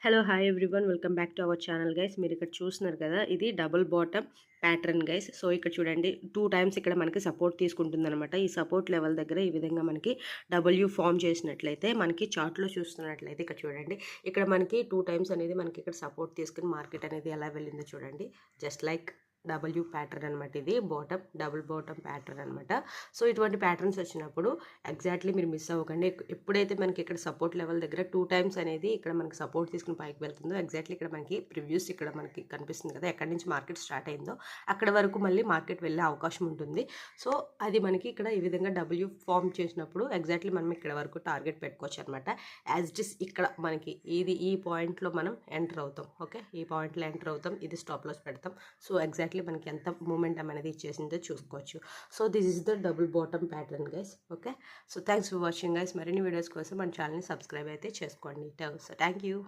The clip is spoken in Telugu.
Hello hi everyone welcome back to our channel guys. మీరు ఇక్కడ చూస్తున్నారు కదా, ఇది double bottom pattern guys. So ఇక్కడ చూడండి 2 టైమ్స్ ఇక్కడ మనకి సపోర్ట్ తీసుకుంటుంది అనమాట. ఈ సపోర్ట్ లెవెల్ దగ్గర ఈ విధంగా మనకి డబ్ల్యూ ఫామ్ చేసినట్లయితే మనకి చార్ట్లో చూస్తున్నట్లయితే ఇక్కడ చూడండి, ఇక్కడ మనకి 2 టైమ్స్ అనేది మనకి ఇక్కడ సపోర్ట్ తీసుకుని మార్కెట్ అనేది ఎలా వెళ్ళిందో చూడండి. జస్ట్ లైక్ డబ్ల్యూ ప్యాటర్న్ అనమాట. ఇది బాటమ్ డబుల్ బాటమ్ ప్యాటర్న్ అనమాట. సో ఇటువంటి ప్యాటర్న్స్ వచ్చినప్పుడు ఎగ్జాక్ట్లీ మీరు మిస్ అవ్వకండి. ఎప్పుడైతే మనకి ఇక్కడ సపోర్ట్ లెవెల్ దగ్గర 2 టైమ్స్ అనేది ఇక్కడ మనకి సపోర్ట్ తీసుకుని పైకి వెళ్తుందో, ఎగ్జాక్ట్లీ ఇక్కడ మనకి ప్రివ్యూస్ ఇక్కడ మనకి కనిపిస్తుంది కదా, ఎక్కడి నుంచి మార్కెట్ స్టార్ట్ అయిందో అక్కడ వరకు మళ్ళీ మార్కెట్ వెళ్ళే అవకాశం ఉంటుంది. సో అది మనకి ఇక్కడ ఈ విధంగా డబ్ల్యూ ఫామ్ చేసినప్పుడు ఎగ్జాక్ట్లీ మనం ఇక్కడ వరకు టార్గెట్ పెట్టుకోవచ్చు అనమాట. యాజ్ ఇట్ ఇస్ ఇక్కడ మనకి ఈ పాయింట్లో మనం ఎంటర్ అవుతాం. ఓకే, ఈ పాయింట్లో ఎంటర్ అవుతాం, ఇది స్టాప్ లాస్ పెడతాం. సో ఎగ్జాక్ట్లీ మనకి ఎంత మూమెంటం అనేది ఇచ్చేసిందో చూసుకోవచ్చు. So this is the double bottom pattern guys. Okay, so thanks for watching guys. మరిన్ని వీడియోస్ కోసం మన ఛానల్ని సబ్స్క్రైబ్ అయితే చేసుకోండి. So thank you.